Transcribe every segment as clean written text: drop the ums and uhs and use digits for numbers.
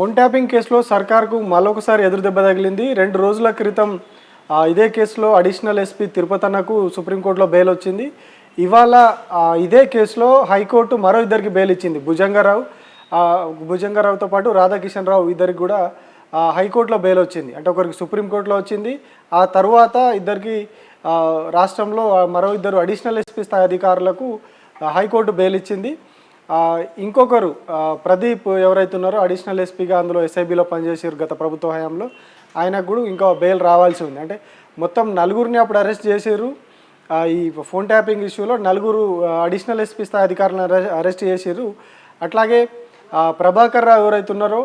Phone tapping కేసులో సర్కార్కు మరొకసారి ఎదురుదెబ్బ తగిలింది. 2 రోజుల క్రితం ఇదే కేసులో అడిషనల్ ఎస్పీ తిరుపతన్నకు సుప్రీంకోర్టులో బెయిల్ వచ్చింది. ఇవాళ ఇదే కేసులో హైకోర్టు మరో ఇద్దరికి బెయిల్ ఇచ్చింది. భుజంగరావుతో పాటు రాధాకిషన్ రావు ఇద్దరికి కూడా హైకోర్టులో బెయిల్ వచ్చింది. అంటే ఒకరికి సుప్రీంకోర్టులో వచ్చింది. ఆ తర్వాత ఇద్దరికి రాష్ట్రంలో మరో ఇద్దరు అడిషనల్ ఎస్పీ స్థాయి అధికారులకు హైకోర్టు బెయిల్ ఇచ్చింది. ఇంకొకరు ప్రదీప్ ఎవరైతే ఉన్నారో అడిషనల్ ఎస్పీగా అందులో ఎస్ఐబిలో పనిచేసారు గత ప్రభుత్వ హయాంలో, ఆయనకు కూడా ఇంకా బెయిల్ రావాల్సి ఉంది. అంటే మొత్తం 4గురిని అప్పుడు అరెస్ట్ చేశారు. ఈ ఫోన్ ట్యాపింగ్ ఇష్యూలో 4గురు అడిషనల్ ఎస్పీ స్థాయి అధికారులను అరెస్ట్ చేశారు. అట్లాగే ప్రభాకర్ రావు ఎవరైతే ఉన్నారో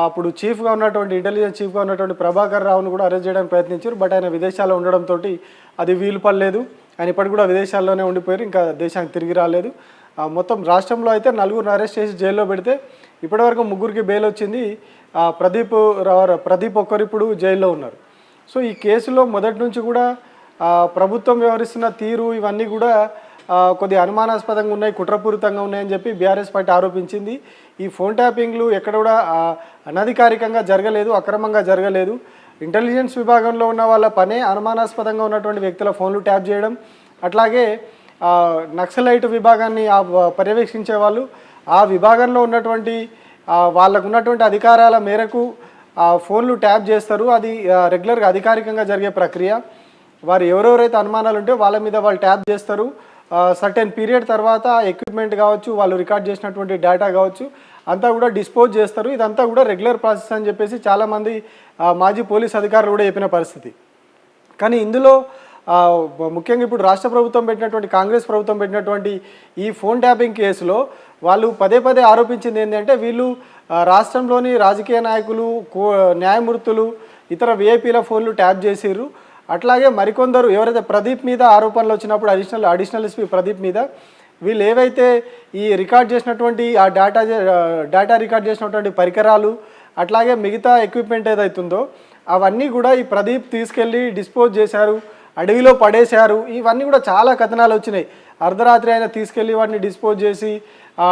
అప్పుడు చీఫ్గా ఉన్నటువంటి ఇంటెలిజెన్స్ చీఫ్గా ఉన్నటువంటి ప్రభాకర్ రావును కూడా అరెస్ట్ చేయడానికి ప్రయత్నించారు. బట్ ఆయన విదేశాల్లో ఉండడంతో అది వీలు పడలేదు. ఆయన ఇప్పటికి కూడా విదేశాల్లోనే ఉండిపోయారు, ఇంకా దేశానికి తిరిగి రాలేదు. మొత్తం రాష్ట్రంలో అయితే 4గురిని అరెస్ట్ చేసి జైల్లో పెడితే ఇప్పటివరకు 3గురికి బెయిల్ వచ్చింది. ప్రదీప్ ఒక్కరు ఇప్పుడు జైల్లో ఉన్నారు. సో ఈ కేసులో మొదటి నుంచి కూడా ప్రభుత్వం వ్యవహరిస్తున్న తీరు ఇవన్నీ కూడా కొద్దిగా అనుమానాస్పదంగా ఉన్నాయి, కుట్రపూరితంగా ఉన్నాయని చెప్పి బీఆర్ఎస్ పార్టీ ఆరోపించింది. ఈ ఫోన్ ట్యాపింగ్లు ఎక్కడ కూడా అనధికారికంగా జరగలేదు, అక్రమంగా జరగలేదు. ఇంటెలిజెన్స్ విభాగంలో ఉన్న వాళ్ళ పనే అనుమానాస్పదంగా ఉన్నటువంటి వ్యక్తుల ఫోన్లు ట్యాప్ చేయడం. అట్లాగే నక్సలైట్ విభాగాన్ని పర్యవేక్షించే వాళ్ళు ఆ విభాగంలో ఉన్నటువంటి వాళ్ళకు ఉన్నటువంటి అధికారాల మేరకు ఫోన్లు ట్యాప్ చేస్తారు. అది రెగ్యులర్గా అధికారికంగా జరిగే ప్రక్రియ. వారు ఎవరెవరైతే అనుమానాలు ఉంటే వాళ్ళ మీద వాళ్ళు ట్యాప్ చేస్తారు. సర్టెన్ పీరియడ్ తర్వాత ఎక్విప్మెంట్ కావచ్చు, వాళ్ళు రికార్డ్ చేసినటువంటి డేటా కావచ్చు, అంతా కూడా డిస్పోజ్ చేస్తారు. ఇదంతా కూడా రెగ్యులర్ ప్రాసెస్ అని చెప్పేసి చాలామంది మాజీ పోలీస్ అధికారులు కూడా చెప్పిన పరిస్థితి. కానీ ఇందులో ముఖ్యంగా ఇప్పుడు రాష్ట్ర ప్రభుత్వం పెట్టినటువంటి కాంగ్రెస్ ప్రభుత్వం పెట్టినటువంటి ఈ ఫోన్ ట్యాపింగ్ కేసులో వాళ్ళు పదే పదే ఆరోపించింది ఏంటంటే వీళ్ళు రాష్ట్రంలోని రాజకీయ నాయకులు, న్యాయమూర్తులు, ఇతర విఐపీల ఫోన్లు ట్యాప్ చేసిర్రు. అట్లాగే మరికొందరు ఎవరైతే ప్రదీప్ మీద ఆరోపణలు వచ్చినప్పుడు అడిషనల్ ఎస్పీ ప్రదీప్ మీద వీళ్ళు ఏవైతే ఈ రికార్డ్ చేసినటువంటి ఆ డేటా రికార్డ్ చేసినటువంటి పరికరాలు అట్లాగే మిగతా ఎక్విప్మెంట్ ఏదైతుందో అవన్నీ కూడా ఈ ప్రదీప్ తీసుకెళ్ళి డిస్పోజ్ చేశారు, అడవిలో పడేశారు. ఇవన్నీ కూడా చాలా కథనాలు వచ్చినాయి. అర్ధరాత్రి ఆయన తీసుకెళ్ళి వాటిని డిస్పోజ్ చేసి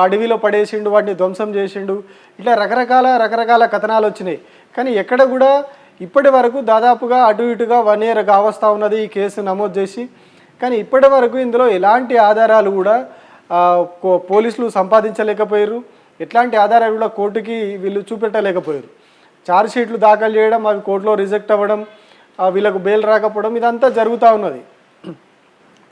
అడవిలో పడేసిండు, వాటిని ధ్వంసం చేసిండు, ఇట్లా రకరకాల కథనాలు వచ్చినాయి. కానీ ఎక్కడ కూడా ఇప్పటి వరకు దాదాపుగా అటు ఇటుగా 1 year కావస్తూ ఉన్నది ఈ కేసు నమోదు చేసి. కానీ ఇప్పటి వరకు ఇందులో ఎలాంటి ఆధారాలు కూడా పోలీసులు సంపాదించలేకపోయారు. ఎట్లాంటి ఆధారాలు కూడా కోర్టుకి వీళ్ళు చూపెట్టలేకపోయారు. ఛార్జ్ షీట్లు దాఖలు చేయడం, అవి కోర్టులో రిజెక్ట్ అవ్వడం, వీళ్ళకు బెయిల్ రాకపోవడం, ఇదంతా జరుగుతూ ఉన్నది.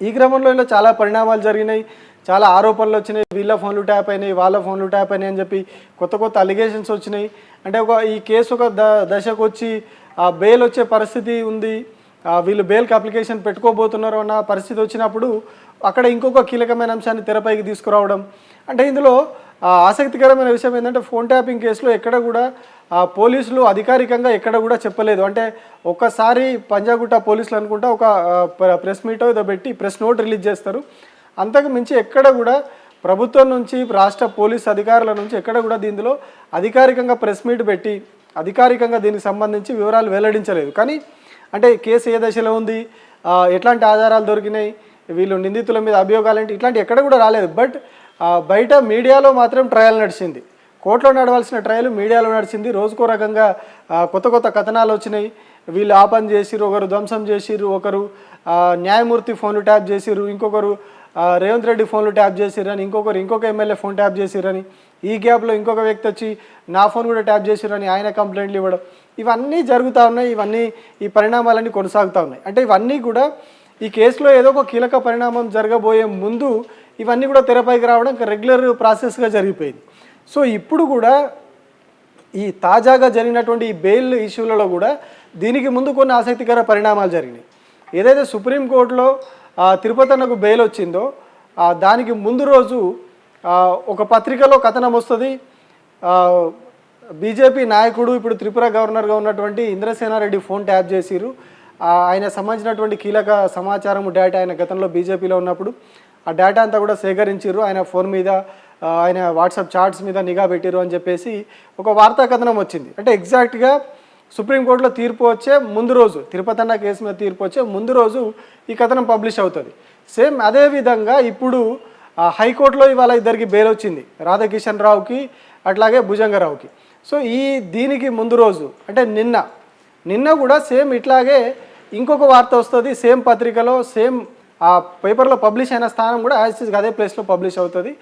ఈ క్రమంలో ఇలా చాలా పరిణామాలు జరిగినాయి, చాలా ఆరోపణలు వచ్చినాయి. వీళ్ళ ఫోన్లు ట్యాప్ అయినాయి, వాళ్ళ ఫోన్లు ట్యాప్ అయినాయి అని చెప్పి కొత్త అలిగేషన్స్ వచ్చినాయి. అంటే ఈ కేసు ఒక దశకు వచ్చి బెయిల్ వచ్చే పరిస్థితి ఉంది, వీళ్ళు బెయిల్కి అప్లికేషన్ పెట్టుకోబోతున్నారు అన్న పరిస్థితి వచ్చినప్పుడు అక్కడ ఇంకొక కీలకమైన అంశాన్ని తెరపైకి తీసుకురావడం. అంటే ఇందులో ఆసక్తికరమైన విషయం ఏంటంటే ఫోన్ ట్యాపింగ్ కేసులో ఎక్కడ కూడా పోలీసులు అధికారికంగా ఎక్కడ కూడా చెప్పలేదు. అంటే ఒక్కసారి పంజాగుట్ట పోలీసులు అనుకుంటా ఒక ప్రెస్ మీటో ఏదో పెట్టి ప్రెస్ నోట్ రిలీజ్ చేస్తారు. అంతకు మించి ఎక్కడ కూడా ప్రభుత్వం నుంచి రాష్ట్ర పోలీస్ అధికారుల నుంచి ఎక్కడ కూడా దీనిలో అధికారికంగా ప్రెస్ మీట్ పెట్టి అధికారికంగా దీనికి సంబంధించి వివరాలు వెల్లడించలేదు. కానీ అంటే కేసు ఏ దశలో ఉంది, ఎట్లాంటి ఆధారాలు దొరికినాయి, వీళ్ళు నిందితుల మీద అభియోగాలు ఏంటి, ఇట్లాంటి ఎక్కడ కూడా రాలేదు. బట్ బయట మీడియాలో మాత్రం ట్రయల్ నడిచింది. కోర్టులో నడవాల్సిన ట్రయల్ మీడియాలో నడిచింది. రోజుకో రకంగా కొత్త కథనాలు వచ్చినాయి. వీళ్ళు ఆ పని చేసిరు, ఒకరు ధ్వంసం చేసిరు, ఒకరు న్యాయమూర్తి ఫోన్లు ట్యాప్ చేసిరు, ఇంకొకరు రేవంత్ రెడ్డి ఫోన్లు ట్యాప్ చేసిరని, ఇంకొక ఎమ్మెల్యే ఫోన్ ట్యాప్ చేసిరని, ఈ గ్యాప్లో ఇంకొక వ్యక్తి వచ్చి నా ఫోన్ కూడా ట్యాప్ చేసిరని ఆయన కంప్లైంట్లు ఇవ్వడం, ఇవన్నీ జరుగుతూ ఉన్నాయి. ఈ పరిణామాలన్నీ కొనసాగుతూ ఉన్నాయి. అంటే ఇవన్నీ కూడా ఈ కేసులో ఏదో ఒక కీలక పరిణామం జరగబోయే ముందు ఇవన్నీ కూడా తెరపైకి రావడం రెగ్యులర్ ప్రాసెస్గా జరిగిపోయింది. సో ఇప్పుడు కూడా ఈ తాజాగా జరిగినటువంటి ఈ బెయిల్ ఇష్యూలలో కూడా దీనికి ముందు కొన్ని ఆసక్తికర పరిణామాలు జరిగినాయి. ఏదైతే సుప్రీంకోర్టులో తిరుపతన్నకు బెయిల్ వచ్చిందో దానికి ముందు రోజు ఒక పత్రికలో కథనం వస్తుంది. బీజేపీ నాయకుడు ఇప్పుడు త్రిపుర గవర్నర్గా ఉన్నటువంటి ఇంద్రసేనారెడ్డి ఫోన్ ట్యాప్ చేసిరు, ఆయన సంబంధించినటువంటి కీలక సమాచారం డేటా ఆయన గతంలో బీజేపీలో ఉన్నప్పుడు ఆ డేటా అంతా కూడా సేకరించారు, ఆయన ఫోన్ మీద ఆయన వాట్సాప్ చాట్స్ మీద నిఘా పెట్టిరు అని చెప్పేసి ఒక వార్తా కథనం వచ్చింది. అంటే ఎగ్జాక్ట్గా సుప్రీంకోర్టులో తీర్పు వచ్చే ముందు రోజు, తిరుపతన్న కేసు మీద తీర్పు వచ్చే ముందు రోజు ఈ కథనం పబ్లిష్ అవుతుంది. సేమ్ అదేవిధంగా ఇప్పుడు హైకోర్టులో ఇవాళ ఇద్దరికి బెయిల్ వచ్చింది, రాధాకిషన్ రావుకి అట్లాగే భుజంగరావుకి. సో దీనికి ముందు రోజు అంటే నిన్న కూడా సేమ్ ఇట్లాగే ఇంకొక వార్త వస్తుంది, సేమ్ పత్రికలో సేమ్ ఆ పేపర్లో పబ్లిష్ అయిన స్థానం కూడా అదే ప్లేస్లో పబ్లిష్ అవుతుంది.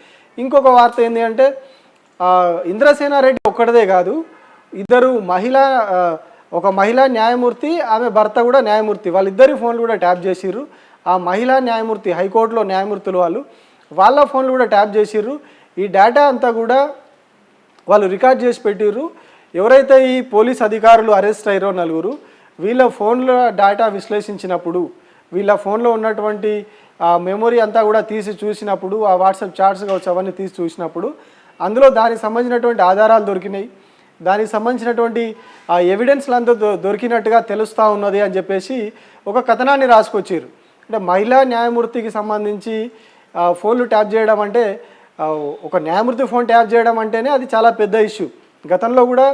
ఇంకొక వార్త ఏంటి అంటే ఇంద్రసేనారెడ్డి ఒక్కడదే కాదు, ఇద్దరు ఒక మహిళా న్యాయమూర్తి, ఆమె భర్త కూడా న్యాయమూర్తి, వాళ్ళిద్దరి ఫోన్లు కూడా ట్యాప్ చేసిర్రు. ఆ మహిళా న్యాయమూర్తి హైకోర్టులో న్యాయమూర్తులు వాళ్ళ ఫోన్లు కూడా ట్యాప్ చేసిర్రు. ఈ డేటా అంతా కూడా వాళ్ళు రికార్డ్ చేసి పెట్టిర్రు. ఎవరైతే ఈ పోలీస్ అధికారులు అరెస్ట్ అయ్యారో నలుగురు, వీళ్ళ ఫోన్ల డేటా విశ్లేషించినప్పుడు, వీళ్ళ ఫోన్లో ఉన్నటువంటి మెమొరీ అంతా కూడా తీసి చూసినప్పుడు, ఆ వాట్సాప్ చాట్స్ కావచ్చు అవన్నీ తీసి చూసినప్పుడు అందులో దానికి సంబంధించినటువంటి ఆధారాలు దొరికినాయి. దానికి సంబంధించినటువంటి ఎవిడెన్స్లు అంతా దొరికినట్టుగా తెలుస్తూ ఉన్నది అని చెప్పేసి ఒక కథనాన్ని రాసుకొచ్చారు. అంటే మహిళా న్యాయమూర్తికి సంబంధించి ఫోన్లు ట్యాప్ చేయడం అంటే, ఒక న్యాయమూర్తి ఫోన్ ట్యాప్ చేయడం అంటేనే అది చాలా పెద్ద ఇష్యూ. గతంలో కూడా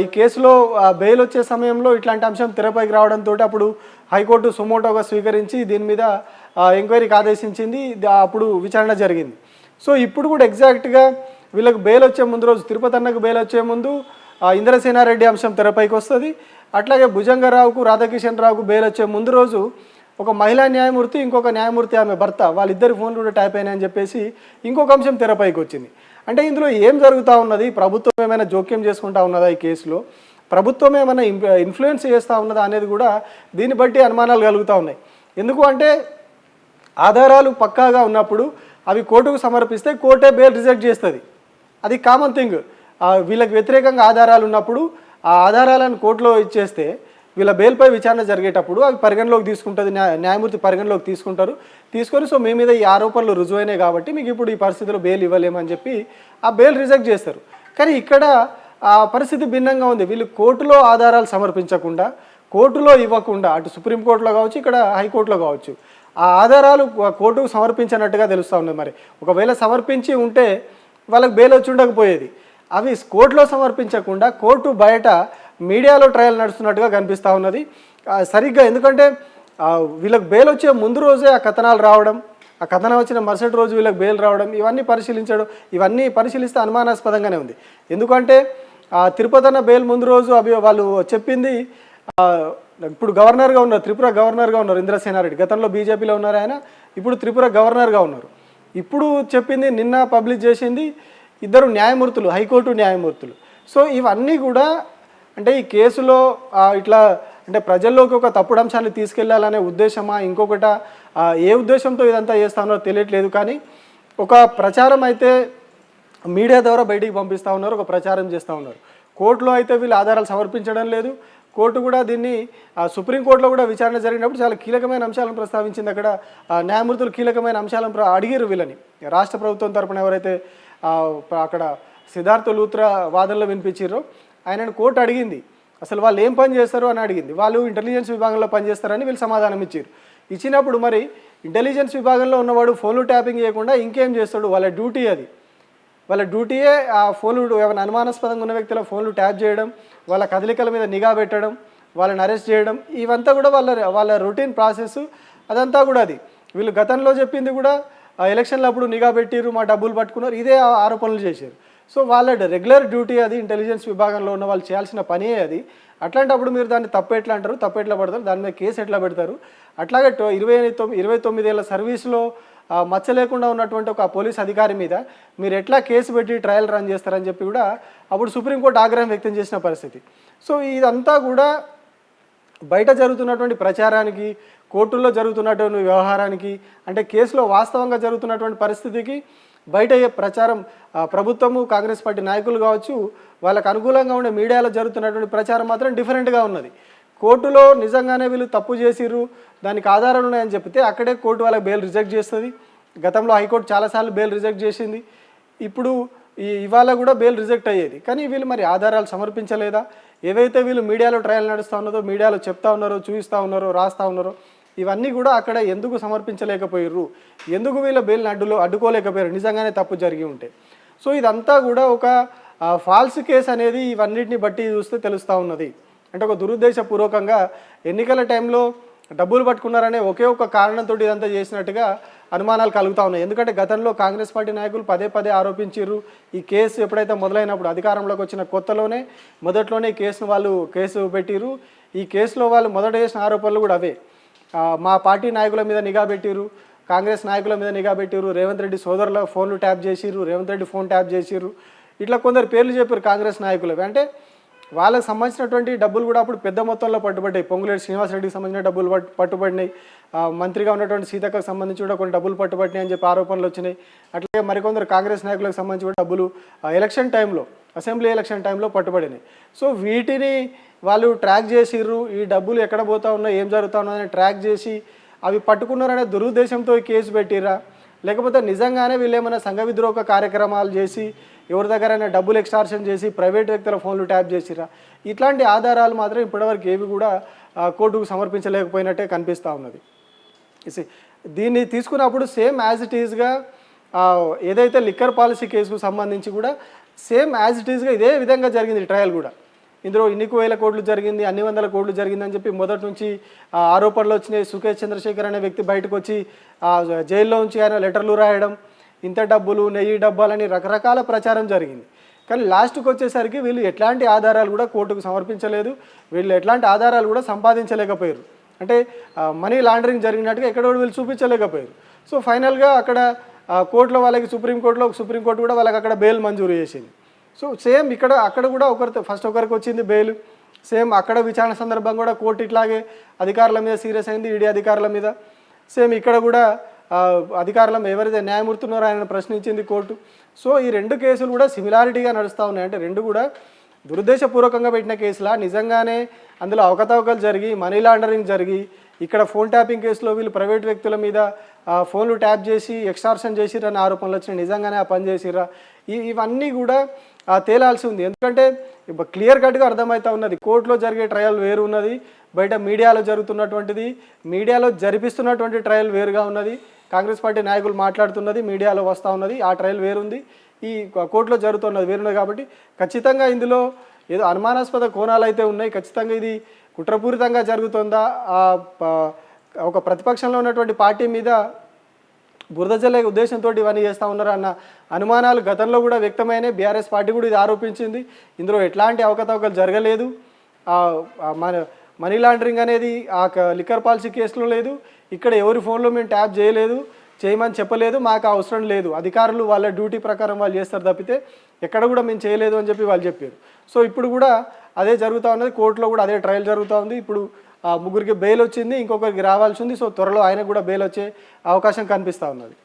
ఈ కేసులో బెయిల్ వచ్చే సమయంలో ఇట్లాంటి అంశం తెరపైకి రావడంతో అప్పుడు హైకోర్టు సుమోటోగా స్వీకరించి దీని మీద ఎంక్వైరీకి ఆదేశించింది. అప్పుడు విచారణ జరిగింది. సో ఇప్పుడు కూడా ఎగ్జాక్ట్గా వీళ్ళకి బెయిల్ వచ్చే ముందు రోజు, తిరుపతి అన్నకు బెయిల్ వచ్చే ముందు ఇంద్రసేనారెడ్డి అంశం తెరపైకి వస్తుంది. అట్లాగే భుజంగరావుకు, రాధాకిషన్ రావుకు బెయిల్ వచ్చే ముందు రోజు ఒక మహిళా న్యాయమూర్తి, ఇంకొక న్యాయమూర్తి ఆమె భర్త, వాళ్ళిద్దరి ఫోన్లు కూడా ట్యాప్ అయినాయని చెప్పేసి ఇంకొక అంశం తెరపైకి వచ్చింది. అంటే ఇందులో ఏం జరుగుతూ ఉన్నది? ప్రభుత్వం ఏమైనా జోక్యం చేసుకుంటా ఉన్నదా ఈ కేసులో? ప్రభుత్వం ఏమైనా ఇన్ఫ్లుయెన్స్ చేస్తూ ఉన్నదా అనేది కూడా దీన్ని బట్టి అనుమానాలు కలుగుతూ ఉన్నాయి. ఎందుకు అంటే ఆధారాలు పక్కాగా ఉన్నప్పుడు అవి కోర్టుకు సమర్పిస్తే కోర్టే బెయిల్ రిజెక్ట్ చేస్తుంది. అది కామన్ థింగ్. వీళ్ళకి వ్యతిరేకంగా ఆధారాలు ఉన్నప్పుడు ఆ ఆధారాలను కోర్టులో ఇచ్చేస్తే వీళ్ళ బెయిల్పై విచారణ జరిగేటప్పుడు అవి పరిగణలోకి తీసుకుంటుంది, న్యాయమూర్తి పరిగణలోకి తీసుకొని సో మీ మీద ఈ ఆరోపణలు రుజువైనాయి కాబట్టి మీకు ఇప్పుడు ఈ పరిస్థితిలో బెయిల్ ఇవ్వలేమని చెప్పి ఆ బెయిల్ రిజెక్ట్ చేస్తారు. కానీ ఇక్కడ ఆ పరిస్థితి భిన్నంగా ఉంది. వీళ్ళు కోర్టులో ఆధారాలు సమర్పించకుండా, కోర్టులో ఇవ్వకుండా, అటు సుప్రీంకోర్టులో కావచ్చు, ఇక్కడ హైకోర్టులో కావచ్చు, ఆ ఆధారాలు కోర్టుకు సమర్పించినట్టుగా తెలుస్తూ ఉంది. మరి ఒకవేళ సమర్పించి ఉంటే వాళ్ళకి బెయిల్ వచ్చి ఉండకపోయేది. అవి కోర్టులో సమర్పించకుండా కోర్టు బయట మీడియాలో ట్రయల్ నడుస్తున్నట్టుగా కనిపిస్తూ ఉన్నది సరిగ్గా. ఎందుకంటే వీళ్ళకి బెయిల్ వచ్చే ముందు రోజే ఆ కథనాలు రావడం, ఆ కథనం వచ్చిన మరుసటి రోజు వీళ్ళకి బెయిల్ రావడం, ఇవన్నీ పరిశీలిస్తే అనుమానాస్పదంగానే ఉంది. ఎందుకంటే తిరుపతి అన్న బెయిల్ ముందు రోజు వాళ్ళు చెప్పింది, ఇప్పుడు గవర్నర్గా ఉన్నారు, త్రిపుర గవర్నర్గా ఉన్నారు ఇంద్రసేనారెడ్డి, గతంలో బీజేపీలో ఉన్నారు ఆయన, ఇప్పుడు త్రిపుర గవర్నర్గా ఉన్నారు. ఇప్పుడు చెప్పింది, నిన్న పబ్లిష్ చేసింది ఇద్దరు న్యాయమూర్తులు, హైకోర్టు న్యాయమూర్తులు. సో ఇవన్నీ కూడా అంటే ఈ కేసులో ఇట్లా అంటే ప్రజల్లోకి ఒక తప్పుడు అంశాన్ని తీసుకెళ్లాలనే ఉద్దేశమా, ఇంకొకట ఏ ఉద్దేశంతో ఇదంతా చేస్తానో తెలియట్లేదు. కానీ ఒక ప్రచారం అయితే మీడియా ద్వారా బయటికి పంపిస్తూ ఉన్నారు, ఒక ప్రచారం చేస్తూ ఉన్నారు. కోర్టులో అయితే వీళ్ళు ఆధారాలు సమర్పించడం లేదు. కోర్టు కూడా దీన్ని సుప్రీంకోర్టులో కూడా విచారణ జరిగినప్పుడు చాలా కీలకమైన అంశాలను ప్రస్తావించింది. అక్కడ న్యాయమూర్తులు కీలకమైన అంశాలను అడిగారు వీళ్ళని. రాష్ట్ర ప్రభుత్వం తరపున ఎవరైతే అక్కడ సిద్ధార్థ లూత్రా వాదనలో వినిపించారో ఆయనను కోర్టు అడిగింది, అసలు వాళ్ళు ఏం పని చేస్తారు అని అడిగింది. వాళ్ళు ఇంటెలిజెన్స్ విభాగంలో పనిచేస్తారని వీళ్ళు సమాధానం ఇచ్చినప్పుడు మరి ఇంటెలిజెన్స్ విభాగంలో ఉన్నవాడు ఫోన్లు ట్యాపింగ్ చేయకుండా ఇంకేం చేస్తాడు? వాళ్ళ డ్యూటీ అది. వాళ్ళ డ్యూటీయే ఆ ఫోన్లు ఏమైనా అనుమానాస్పదంగా ఉన్న వ్యక్తుల ఫోన్లు ట్యాప్ చేయడం, వాళ్ళ కదలికల మీద నిఘా పెట్టడం, వాళ్ళని అరెస్ట్ చేయడం, ఇవంతా కూడా వాళ్ళ రొటీన్ ప్రాసెస్. అదంతా కూడా అది వీళ్ళు గతంలో చెప్పింది కూడా ఎలక్షన్లు అప్పుడు నిఘా పెట్టిరు, మా డబ్బులు పట్టుకున్నారు, ఇదే ఆరోపణలు చేశారు. సో వాళ్ళ రెగ్యులర్ డ్యూటీ అది, ఇంటెలిజెన్స్ విభాగంలో ఉన్న వాళ్ళు చేయాల్సిన పనే అది. అట్లాంటప్పుడు మీరు దాన్ని తప్పు ఎట్లా అంటారు, తప్పు ఎట్లా పడతారు, దాని మీద కేసు ఎట్లా పెడతారు? అట్లాగే 29 ఏళ్ళ సర్వీస్లో మచ్చ లేకుండా ఉన్నటువంటి ఒక పోలీస్ అధికారి మీద మీరు ఎట్లా కేసు పెట్టి ట్రయల్ రన్ చేస్తారని చెప్పి కూడా అప్పుడు సుప్రీంకోర్టు ఆగ్రహం వ్యక్తం చేసిన పరిస్థితి. సో ఇదంతా కూడా బయట జరుగుతున్నటువంటి ప్రచారానికి, కోర్టుల్లో జరుగుతున్నటువంటి వ్యవహారానికి, అంటే కేసులో వాస్తవంగా జరుగుతున్నటువంటి పరిస్థితికి బయట ప్రచారం, ప్రభుత్వము కాంగ్రెస్ పార్టీ నాయకులు కావచ్చు, వాళ్ళకు అనుకూలంగా ఉండే మీడియాలో జరుగుతున్నటువంటి ప్రచారం మాత్రం డిఫరెంట్గా ఉన్నది. కోర్టులో నిజంగానే వీళ్ళు తప్పు చేసిర్రు, దానికి ఆధారాలు ఉన్నాయని చెప్తే అక్కడే కోర్టు వాళ్ళకి బెయిల్ రిజెక్ట్ చేస్తుంది. గతంలో హైకోర్టు చాలాసార్లు బెయిల్ రిజెక్ట్ చేసింది. ఇప్పుడు ఇవాళ కూడా బెయిల్ రిజెక్ట్ అయ్యేది. కానీ వీళ్ళు మరి ఆధారాలు సమర్పించలేదా? ఏవైతే వీళ్ళు మీడియాలో ట్రయల్ నడుస్తూ ఉన్నదో, మీడియాలో చెప్తా ఉన్నారో, చూపిస్తూ ఉన్నారో, రాస్తూ ఉన్నారో, ఇవన్నీ కూడా అక్కడ ఎందుకు సమర్పించలేకపోయారు? ఎందుకు వీళ్ళ బెయిల్ని అడ్డుకోలేకపోయారు నిజంగానే తప్పు జరిగి ఉంటే? సో ఇదంతా కూడా ఒక ఫాల్స్ కేసు అనేది ఇవన్నిటిని బట్టి చూస్తే తెలుస్తూ ఉన్నది. అంటే ఒక దురుద్దేశపూర్వకంగా ఎన్నికల టైంలో డబ్బులు పట్టుకున్నారనే ఒకే ఒక కారణంతో ఇదంతా చేసినట్టుగా అనుమానాలు కలుగుతూ ఉన్నాయి. ఎందుకంటే గతంలో కాంగ్రెస్ పార్టీ నాయకులు పదే పదే ఆరోపించారు. ఈ కేసు ఎప్పుడైతే మొదలైనప్పుడు అధికారంలోకి వచ్చిన కొత్తలోనే మొదట్లోనే ఈ కేసును వాళ్ళు కేసు పెట్టిరు. ఈ కేసులో వాళ్ళు మొదట చేసిన ఆరోపణలు కూడా అవే. మా పార్టీ నాయకుల మీద నిఘా పెట్టిరు, కాంగ్రెస్ నాయకుల మీద నిఘా పెట్టిరు, రేవంత్ రెడ్డి సోదరుల ఫోన్లు ట్యాప్ చేసిరు, రేవంత్ రెడ్డి ఫోన్ ట్యాప్ చేసిరు, ఇట్లా కొందరు పేర్లు చెప్పారు కాంగ్రెస్ నాయకులు. అంటే వాళ్ళకి సంబంధించినటువంటి డబ్బులు కూడా అప్పుడు పెద్ద మొత్తంలో పట్టుబడ్డాయి. పొంగులేటి శ్రీనివాసరెడ్డికి సంబంధించిన డబ్బులు పట్టుబడినాయి. మంత్రిగా ఉన్నటువంటి సీతక్కకు సంబంధించి కూడా కొన్ని డబ్బులు పట్టుబడినాయి అని చెప్పి ఆరోపణలు వచ్చినాయి. అట్లాగే మరికొందరు కాంగ్రెస్ నాయకులకు సంబంధించి కూడా డబ్బులు ఎలక్షన్ టైంలో, అసెంబ్లీ ఎలక్షన్ టైంలో పట్టుబడినాయి. సో వీటిని వాళ్ళు ట్రాక్ చేసిర్రు. ఈ డబ్బులు ఎక్కడ పోతా ఉన్నాయి, ఏం జరుగుతా ఉన్నదని ట్రాక్ చేసి అవి పట్టుకున్నారనే దురుద్దేశంతో ఈ కేసు పెట్టిరా, లేకపోతే నిజంగానే వీళ్ళు ఏమైనా సంఘ విద్రోహ కార్యక్రమాలు చేసి ఎవరి దగ్గరైనా డబ్బులు ఎక్స్టార్షన్ చేసి ప్రైవేట్ వ్యక్తుల ఫోన్లు ట్యాప్ చేసిరా, ఇట్లాంటి ఆధారాలు మాత్రం ఇప్పటివరకు ఏవి కూడా కోర్టుకు సమర్పించలేకపోయినట్టే కనిపిస్తూ ఉన్నది. దీన్ని తీసుకున్నప్పుడు సేమ్ యాజ్ ఇట్ ఈజ్గా ఏదైతే లిక్కర్ పాలసీ కేసుకు సంబంధించి కూడా సేమ్ యాజ్ ఇట్ ఈజ్గా ఇదే విధంగా జరిగింది ట్రయల్ కూడా. ఇందులో ఇన్ని వేల కోట్లు జరిగింది, అన్ని వందల కోట్లు జరిగిందని చెప్పి మొదటి నుంచి ఆరోపణలు వచ్చినాయి. సుకేష్ చంద్రశేఖర్ అనే వ్యక్తి బయటకు వచ్చి జైల్లో ఉంచి ఆయన లెటర్లు రాయడం, ఇంత డబ్బులు నెయ్యి డబ్బాలని రకరకాల ప్రచారం జరిగింది. కానీ లాస్ట్కి వచ్చేసరికి వీళ్ళు ఎట్లాంటి ఆధారాలు కూడా కోర్టుకు సమర్పించలేదు, వీళ్ళు ఎట్లాంటి ఆధారాలు కూడా సంపాదించలేకపోయారు. అంటే మనీ లాండరింగ్ జరిగినట్టుగా ఎక్కడ కూడా వీళ్ళు చూపించలేకపోయారు. సో ఫైనల్గా అక్కడ కోర్టులో వాళ్ళకి సుప్రీంకోర్టు కూడా వాళ్ళకి అక్కడ బెయిల్ మంజూరు చేసింది. సో సేమ్ అక్కడ కూడా ఫస్ట్ ఒకరికి వచ్చింది బెయిల్. సేమ్ అక్కడ విచారణ సందర్భంగా కూడా కోర్టు ఇట్లాగే అధికారుల మీద సీరియస్ అయింది, ఈడీ అధికారుల మీద. సేమ్ ఇక్కడ కూడా అధికారుల ఎవరైతే న్యాయమూర్తి ఉన్నారో ఆయన ప్రశ్నించింది కోర్టు. సో ఈ రెండు కేసులు కూడా సిమిలారిటీగా నడుస్తూ ఉన్నాయి. అంటే రెండు కూడా దురుద్దేశపూర్వకంగా పెట్టిన కేసులా, నిజంగానే అందులో అవకతవకలు జరిగి మనీ లాండరింగ్ జరిగి ఇక్కడ ఫోన్ ట్యాపింగ్ కేసులో వీళ్ళు ప్రైవేట్ వ్యక్తుల మీద ఫోన్లు ట్యాప్ చేసి ఎక్స్టార్షన్ చేసిరని ఆరోపణలు వచ్చినాయి, నిజంగానే ఆ పని చేసిరా, ఇవన్నీ కూడా తేలాల్సి ఉంది. ఎందుకంటే క్లియర్ కట్గా అర్థమవుతా ఉన్నది కోర్టులో జరిగే ట్రయల్ వేరు ఉన్నది, బయట మీడియాలో జరుగుతున్నటువంటిది, మీడియాలో జరిపిస్తున్నటువంటి ట్రయల్ వేరుగా ఉన్నది. కాంగ్రెస్ పార్టీ నాయకులు మాట్లాడుతున్నది మీడియాలో వస్తూ ఉన్నది, ఆ ట్రయల్ వేరుంది, ఈ కోర్టులో జరుగుతున్నది వేరున్నది. కాబట్టి ఖచ్చితంగా ఇందులో ఏదో అనుమానాస్పద కోణాలు అయితే ఉన్నాయి. ఖచ్చితంగా ఇది కుట్రపూరితంగా జరుగుతుందా, ఒక ప్రతిపక్షంలో ఉన్నటువంటి పార్టీ మీద బురద జల్లే ఉద్దేశంతో ఇవన్నీ చేస్తూ ఉన్నారు అన్న అనుమానాలు గతంలో కూడా వ్యక్తమైనాయి. బీఆర్ఎస్ పార్టీ కూడా ఇది ఆరోపించింది. ఇందులో ఎట్లాంటి అవకతవకలు జరగలేదు, మనీ లాండరింగ్ అనేది ఆ లిక్కర్ పాలసీ కేసులో లేదు, ఇక్కడ ఎవరి ఫోన్లో మేము ట్యాప్ చేయలేదు, చేయమని చెప్పలేదు, మాకు అవసరం లేదు, అధికారులు వాళ్ళ డ్యూటీ ప్రకారం వాళ్ళు చేస్తారు తప్పితే ఎక్కడ కూడా మేము చేయలేదు అని చెప్పి వాళ్ళు చెప్పారు. సో ఇప్పుడు కూడా అదే జరుగుతూ ఉన్నది, కోర్టులో కూడా అదే ట్రయల్ జరుగుతూ ఉంది. ఇప్పుడు ముగ్గురికి బెయిల్ వచ్చింది, ఇంకొకరికి రావాల్సి ఉంది. సో త్వరలో ఆయనకు కూడా బెయిల్ వచ్చే అవకాశం కనిపిస్తూ ఉన్నది.